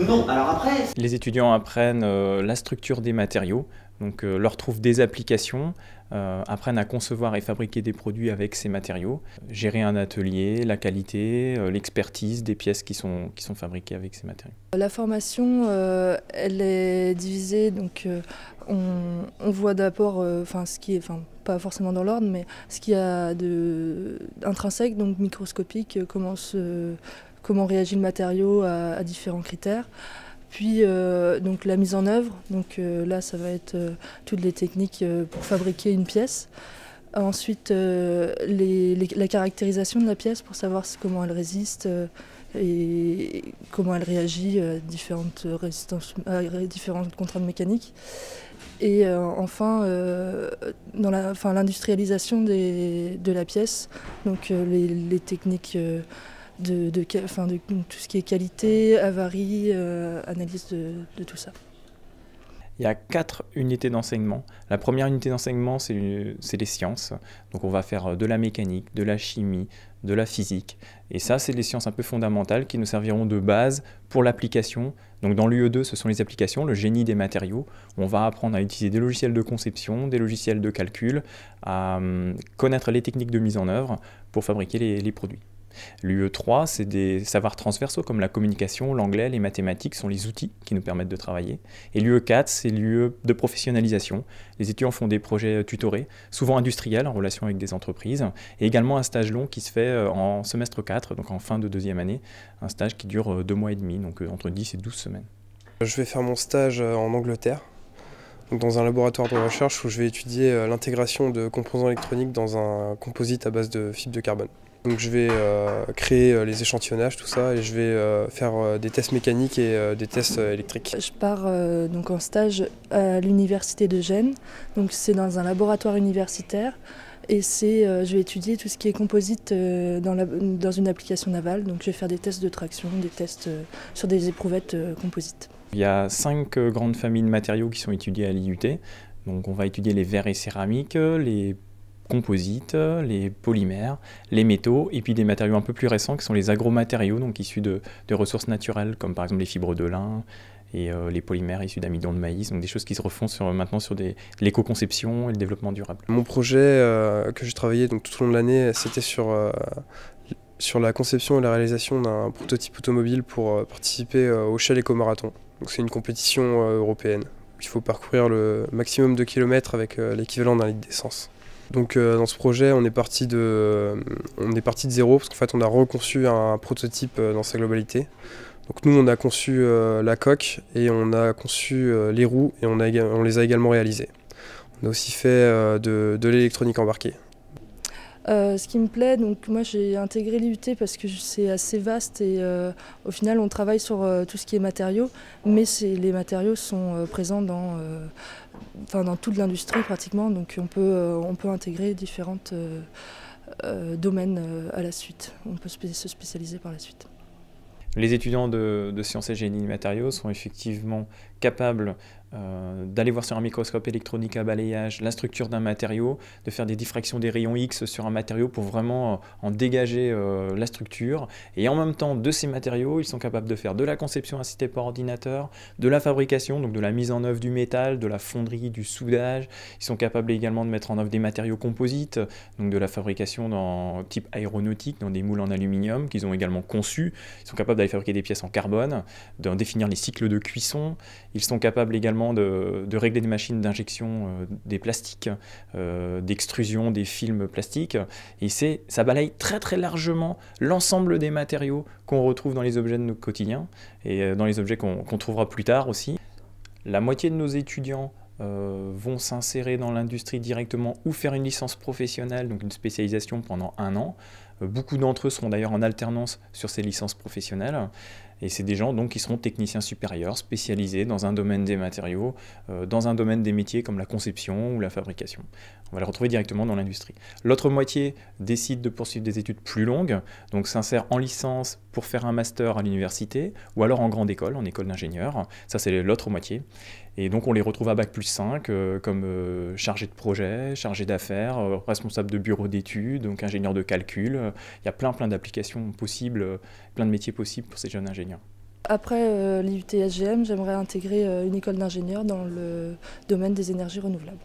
non. Alors après... Les étudiants apprennent la structure des matériaux, donc leur trouvent des applications, apprennent à concevoir et fabriquer des produits avec ces matériaux, gérer un atelier, la qualité, l'expertise des pièces qui sont fabriquées avec ces matériaux. La formation, elle est divisée, donc on voit d'abord, ce qui est, pas forcément dans l'ordre, mais ce qu'il y a d'intrinsèque, donc microscopique, comment réagit le matériau à différents critères. Puis donc la mise en œuvre, donc là ça va être toutes les techniques pour fabriquer une pièce. Ensuite la caractérisation de la pièce pour savoir comment elle résiste et comment elle réagit à différentes contraintes mécaniques. Et enfin l'industrialisation de la pièce, donc les techniques de tout ce qui est qualité, avarie, analyse de tout ça. Il y a 4 unités d'enseignement. La première unité d'enseignement, c'est les sciences. Donc on va faire de la mécanique, de la chimie, de la physique. Et ça, c'est des sciences un peu fondamentales qui nous serviront de base pour l'application. Donc dans l'UE2, ce sont les applications, le génie des matériaux. On va apprendre à utiliser des logiciels de conception, des logiciels de calcul, à connaître les techniques de mise en œuvre pour fabriquer les produits. L'UE3, c'est des savoirs transversaux comme la communication, l'anglais, les mathématiques sont les outils qui nous permettent de travailler. Et l'UE4, c'est l'UE de professionnalisation. Les étudiants font des projets tutorés, souvent industriels en relation avec des entreprises, et également un stage long qui se fait en semestre 4, donc en fin de deuxième année, un stage qui dure 2 mois et demi, donc entre 10 et 12 semaines. Je vais faire mon stage en Angleterre, donc dans un laboratoire de recherche où je vais étudier l'intégration de composants électroniques dans un composite à base de fibre de carbone. Donc je vais créer les échantillonnages, tout ça, et je vais faire des tests mécaniques et des tests électriques. Je pars donc en stage à l'université de Gênes, donc c'est dans un laboratoire universitaire, et je vais étudier tout ce qui est composite dans une application navale, donc je vais faire des tests de traction, des tests sur des éprouvettes composites. Il y a 5 grandes familles de matériaux qui sont étudiées à l'IUT, donc on va étudier les verres et céramiques, les composites, les polymères, les métaux, et puis des matériaux un peu plus récents qui sont les agromatériaux, donc issus de ressources naturelles, comme par exemple les fibres de lin et les polymères issus d'amidon de maïs, donc des choses qui se refont maintenant sur l'éco-conception et le développement durable. Mon projet que j'ai travaillé donc, tout au long de l'année, c'était sur la conception et la réalisation d'un prototype automobile pour participer au Shell Eco-Marathon. C'est une compétition européenne. Il faut parcourir le maximum de kilomètres avec l'équivalent d'un litre d'essence. Donc dans ce projet, on est parti de zéro, parce qu'en fait on a reconçu un prototype dans sa globalité. Donc nous on a conçu la coque et on a conçu les roues et on les a également réalisées. On a aussi fait de l'électronique embarquée. Ce qui me plaît, donc moi j'ai intégré l'IUT parce que c'est assez vaste et au final on travaille sur tout ce qui est matériaux, mais les matériaux sont présents dans toute l'industrie pratiquement, donc on peut intégrer différents domaines à la suite, on peut se spécialiser par la suite. Les étudiants de sciences et génie des matériaux sont effectivement capables d'aller voir sur un microscope électronique à balayage la structure d'un matériau, de faire des diffractions des rayons X sur un matériau pour vraiment en dégager la structure. Et en même temps, de ces matériaux, ils sont capables de faire de la conception assistée par ordinateur, de la fabrication, donc de la mise en œuvre du métal, de la fonderie, du soudage. Ils sont capables également de mettre en œuvre des matériaux composites, donc de la fabrication dans type aéronautique, dans des moules en aluminium qu'ils ont également conçus. Ils sont capables d'aller fabriquer des pièces en carbone, de définir les cycles de cuisson. Ils sont capables également de régler des machines d'injection des plastiques, d'extrusion des films plastiques. Et ça balaye très très largement l'ensemble des matériaux qu'on retrouve dans les objets de notre quotidien et dans les objets qu'on trouvera plus tard aussi. La moitié de nos étudiants vont s'insérer dans l'industrie directement ou faire une licence professionnelle, donc une spécialisation pendant 1 an. Beaucoup d'entre eux seront d'ailleurs en alternance sur ces licences professionnelles. Et c'est des gens donc, qui seront techniciens supérieurs, spécialisés dans un domaine des matériaux, dans un domaine des métiers comme la conception ou la fabrication. On va les retrouver directement dans l'industrie. L'autre moitié décide de poursuivre des études plus longues, donc s'insère en licence pour faire un master à l'université, ou alors en grande école, en école d'ingénieur. Ça, c'est l'autre moitié. Et donc, on les retrouve à Bac+5 comme chargé de projet, chargé d'affaires, responsable de bureau d'études, donc ingénieur de calcul. Il y a plein d'applications possibles, plein de métiers possibles pour ces jeunes ingénieurs. Après l'IUT SGM, j'aimerais intégrer une école d'ingénieur dans le domaine des énergies renouvelables.